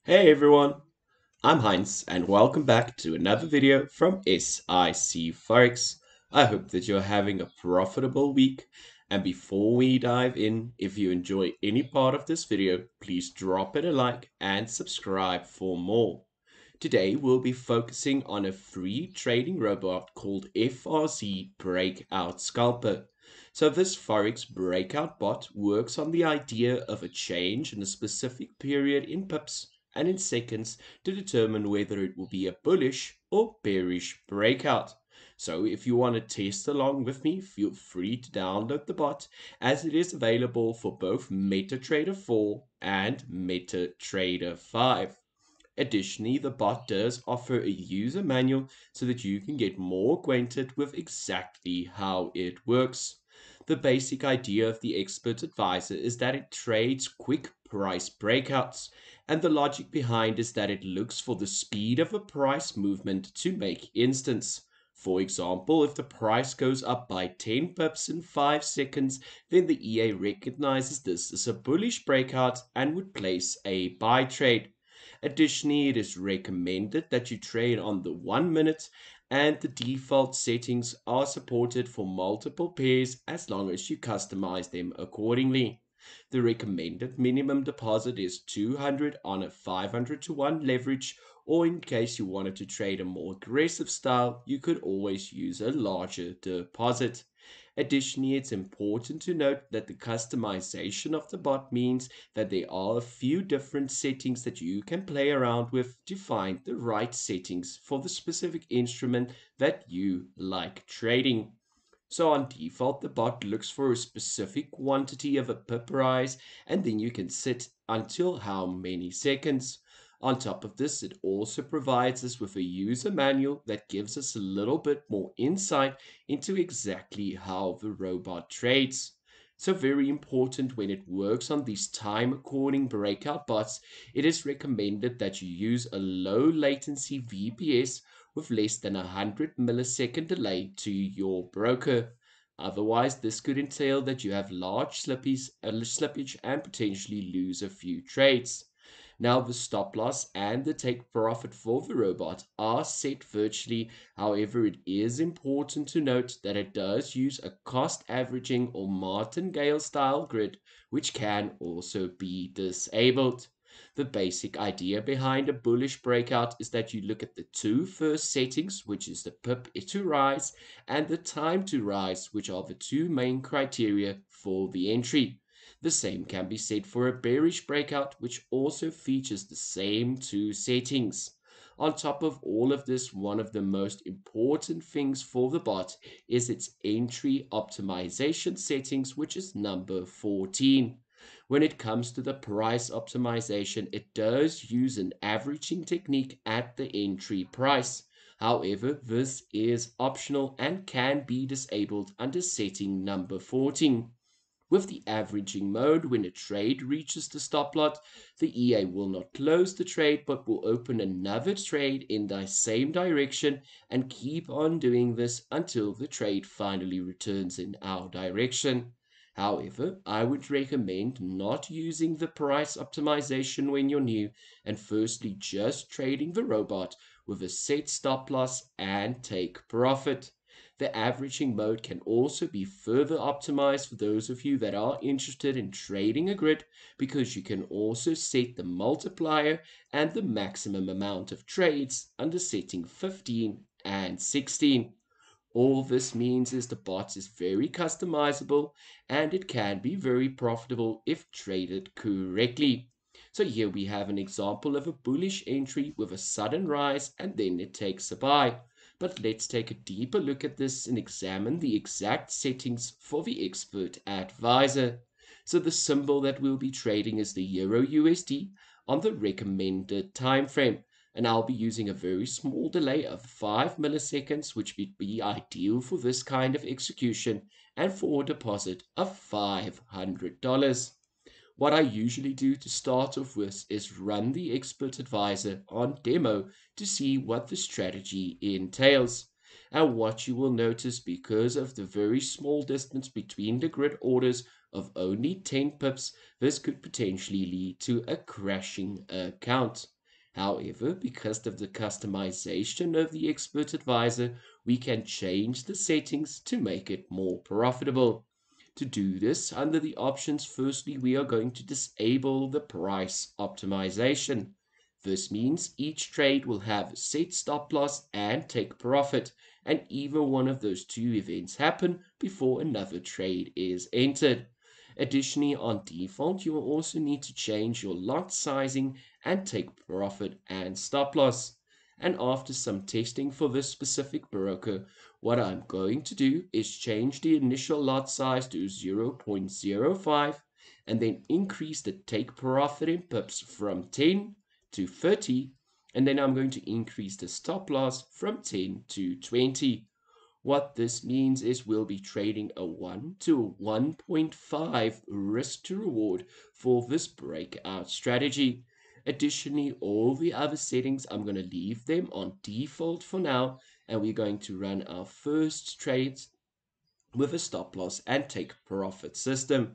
Hey everyone, I'm Heinz and welcome back to another video from SIC Forex. I hope that you're having a profitable week, and before we dive in, if you enjoy any part of this video, please drop it a like and subscribe for more. Today we'll be focusing on a free trading robot called FRZ Breakout Scalper. So this Forex breakout bot works on the idea of a change in a specific period in pips and in seconds to determine whether it will be a bullish or bearish breakout. So if you want to test along with me, feel free to download the bot as it is available for both MetaTrader 4 and MetaTrader 5. Additionally, the bot does offer a user manual so that you can get more acquainted with exactly how it works. The basic idea of the expert advisor is that it trades quick price breakouts, and the logic behind is that it looks for the speed of a price movement to make instance. For example, if the price goes up by 10 pips in 5 seconds, then the EA recognizes this as a bullish breakout and would place a buy trade. Additionally, it is recommended that you trade on the 1 minute, and the default settings are supported for multiple pairs as long as you customize them accordingly. The recommended minimum deposit is 200 on a 500 to 1 leverage, or in case you wanted to trade a more aggressive style, you could always use a larger deposit. Additionally, it's important to note that the customization of the bot means that there are a few different settings that you can play around with to find the right settings for the specific instrument that you like trading. So on default, the bot looks for a specific quantity of a pip rise, and then you can set until how many seconds. On top of this, it also provides us with a user manual that gives us a little bit more insight into exactly how the robot trades. So very important when it works on these time according breakout bots, it is recommended that you use a low latency VPS with less than 100 millisecond delay to your broker. Otherwise, this could entail that you have large slippage and potentially lose a few trades. Now, the stop loss and the take profit for the robot are set virtually. However, it is important to note that it does use a cost averaging or Martingale style grid, which can also be disabled. The basic idea behind a bullish breakout is that you look at the two first settings, which is the pip to rise and the time to rise, which are the two main criteria for the entry. The same can be said for a bearish breakout, which also features the same two settings. On top of all of this, one of the most important things for the bot is its entry optimization settings, which is number 14. When it comes to the price optimization, it does use an averaging technique at the entry price. However, this is optional and can be disabled under setting number 14. With the averaging mode, when a trade reaches the stop lot, the EA will not close the trade but will open another trade in the same direction and keep on doing this until the trade finally returns in our direction. However, I would recommend not using the price optimization when you're new and firstly just trading the robot with a set stop loss and take profit. The averaging mode can also be further optimized for those of you that are interested in trading a grid, because you can also set the multiplier and the maximum amount of trades under setting 15 and 16. All this means is the bot is very customizable and it can be very profitable if traded correctly. So here we have an example of a bullish entry with a sudden rise and then it takes a buy. But let's take a deeper look at this and examine the exact settings for the expert advisor. So the symbol that we'll be trading is the Euro USD on the recommended time frame, and I'll be using a very small delay of 5 milliseconds, which would be ideal for this kind of execution and for a deposit of $500. What I usually do to start off with is run the expert advisor on demo to see what the strategy entails. And what you will notice, because of the very small distance between the grid orders of only 10 pips, this could potentially lead to a crashing account. However, because of the customization of the expert advisor, we can change the settings to make it more profitable. To do this, under the options, firstly, we are going to disable the price optimization. This means each trade will have set stop loss and take profit, and either one of those two events happen before another trade is entered. Additionally, on default, you will also need to change your lot sizing and take profit and stop loss. And after some testing for this specific broker, what I'm going to do is change the initial lot size to 0.05 and then increase the take profit in pips from 10 to 30, and then I'm going to increase the stop loss from 10 to 20. What this means is we'll be trading a 1 to 1.5 risk to reward for this breakout strategy. Additionally, all the other settings, I'm going to leave them on default for now, and we're going to run our first trades with a stop loss and take profit system.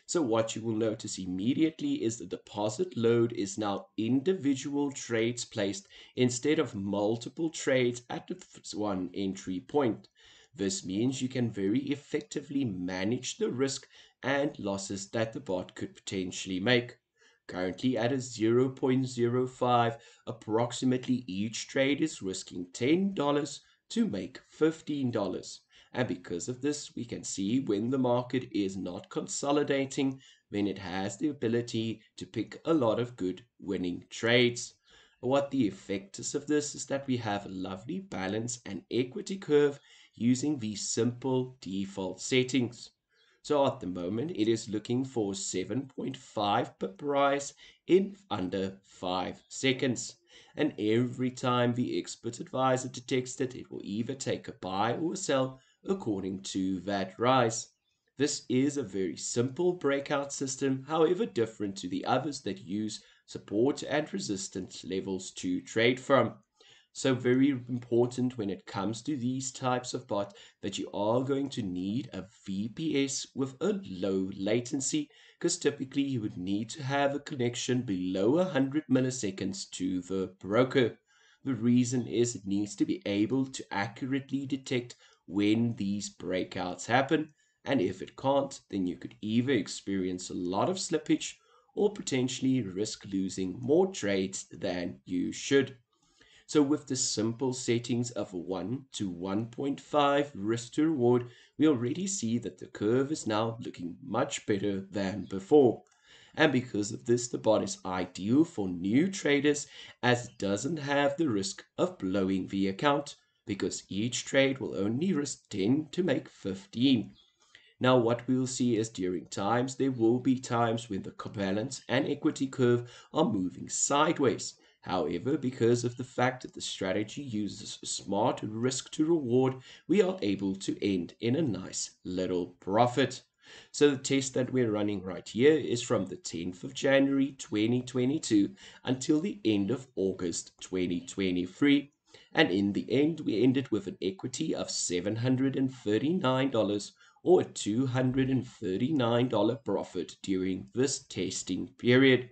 So what you will notice immediately is the deposit load is now individual trades placed instead of multiple trades at the one entry point. This means you can very effectively manage the risk and losses that the bot could potentially make. Currently at a 0.05, approximately each trade is risking $10 to make $15. And because of this, we can see when the market is not consolidating, then it has the ability to pick a lot of good winning trades. What the effect is of this is that we have a lovely balance and equity curve using these simple default settings. So at the moment, it is looking for 7.5 per price in under 5 seconds. And every time the expert advisor detects it, it will either take a buy or a sell according to that rise. This is a very simple breakout system, however different to the others that use support and resistance levels to trade from. So very important when it comes to these types of bot that you are going to need a VPS with a low latency, because typically you would need to have a connection below 100 milliseconds to the broker. The reason is it needs to be able to accurately detect when these breakouts happen, and if it can't, then you could either experience a lot of slippage or potentially risk losing more trades than you should. So with the simple settings of 1 to 1.5 risk to reward, we already see that the curve is now looking much better than before. And because of this, the bot is ideal for new traders as it doesn't have the risk of blowing the account, because each trade will only risk 10 to make 15. Now, what we will see is during times, there will be times when the balance and equity curve are moving sideways. However, because of the fact that the strategy uses a smart risk to reward, we are able to end in a nice little profit. So the test that we're running right here is from the 10th of January 2022 until the end of August 2023. And in the end, we ended with an equity of $739 or a $239 profit during this testing period.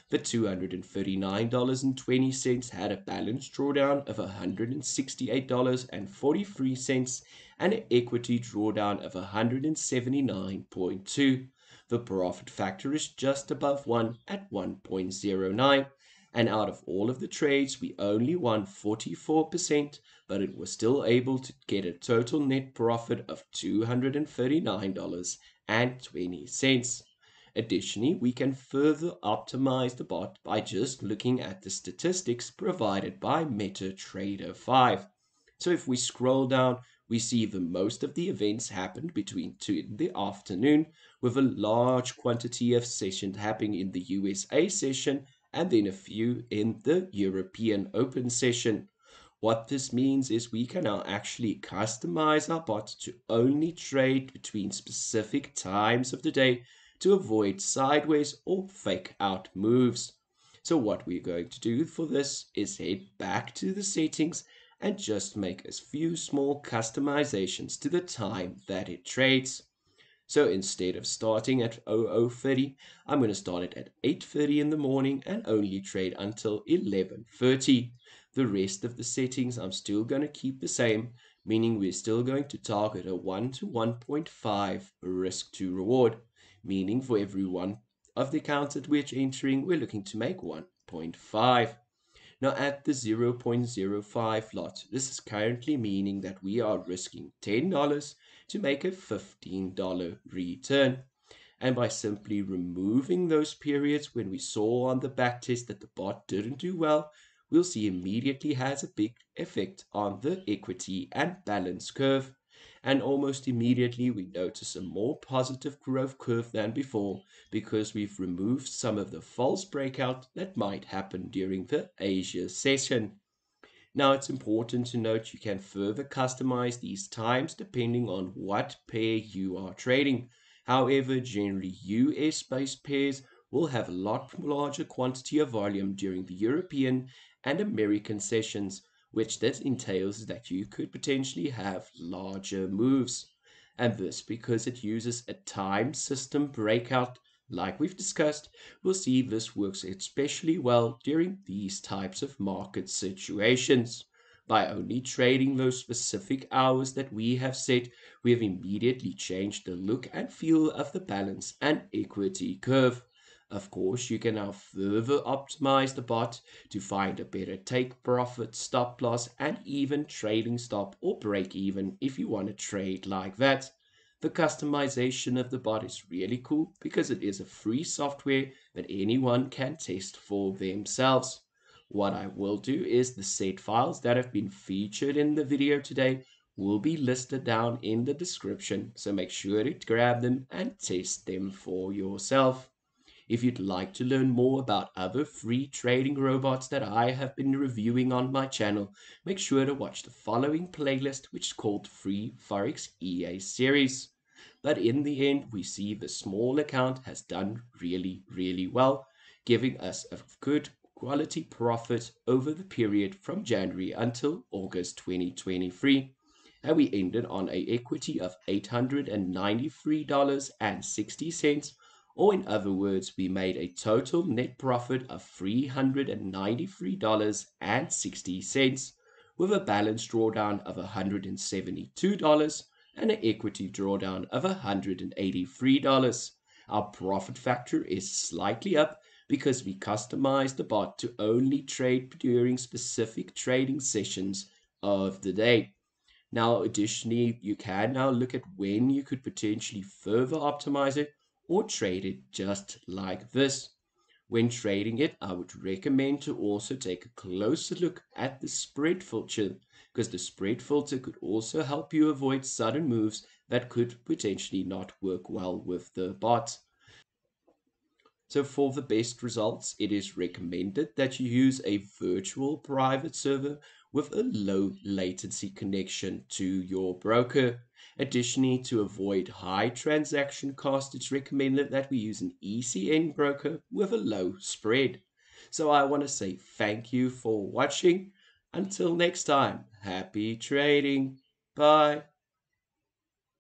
The $239.20 had a balance drawdown of $168.43 and an equity drawdown of 179.2. The profit factor is just above 1 at 1.09. And out of all of the trades, we only won 44%, but it was still able to get a total net profit of $239.20. Additionally, we can further optimize the bot by just looking at the statistics provided by MetaTrader 5. So if we scroll down, we see the most of the events happened between 2 in the afternoon, with a large quantity of sessions happening in the USA session and then a few in the European Open session. What this means is we can now actually customize our bot to only trade between specific times of the day to avoid sideways or fake out moves. So what we're going to do for this is head back to the settings and just make a few small customizations to the time that it trades. So instead of starting at 00:30, I'm going to start it at 8:30 in the morning and only trade until 11:30. The rest of the settings I'm still going to keep the same, meaning we're still going to target a 1 to 1.5 risk to reward, meaning for every one of the accounts at which entering, we're looking to make 1.5. Now at the 0.05 lot, this is currently meaning that we are risking $10 to make a $15 return. And by simply removing those periods when we saw on the backtest that the bot didn't do well, we'll see immediately has a big effect on the equity and balance curve. And almost immediately we notice a more positive growth curve than before because we've removed some of the false breakout that might happen during the Asia session. Now it's important to note you can further customize these times depending on what pair you are trading. However, generally US based pairs will have a lot larger quantity of volume during the European and American sessions, which that entails that you could potentially have larger moves. And this because it uses a time system breakout like we've discussed. We'll see this works especially well during these types of market situations. By only trading those specific hours that we have set, we have immediately changed the look and feel of the balance and equity curve. Of course, you can now further optimize the bot to find a better take profit, stop loss, and even trading stop or break even if you want to trade like that. The customization of the bot is really cool because it is a free software that anyone can test for themselves. What I will do is the set files that have been featured in the video today will be listed down in the description, so make sure to grab them and test them for yourself. If you'd like to learn more about other free trading robots that I have been reviewing on my channel, make sure to watch the following playlist, which is called Free Forex EA Series. But in the end, we see the small account has done really well, giving us a good quality profit over the period from January until August 2023. And we ended on a equity of $893.60, or in other words, we made a total net profit of $393.60 with a balance drawdown of $172 and an equity drawdown of $183. Our profit factor is slightly up because we customized the bot to only trade during specific trading sessions of the day. Now, additionally, you can now look at when you could potentially further optimize it or trade it just like this. When trading it, I would recommend to also take a closer look at the spread filter, because the spread filter could also help you avoid sudden moves that could potentially not work well with the bot. So for the best results, it is recommended that you use a virtual private server with a low latency connection to your broker. Additionally, to avoid high transaction costs, it's recommended that we use an ECN broker with a low spread. So I want to say thank you for watching. Until next time, happy trading. Bye.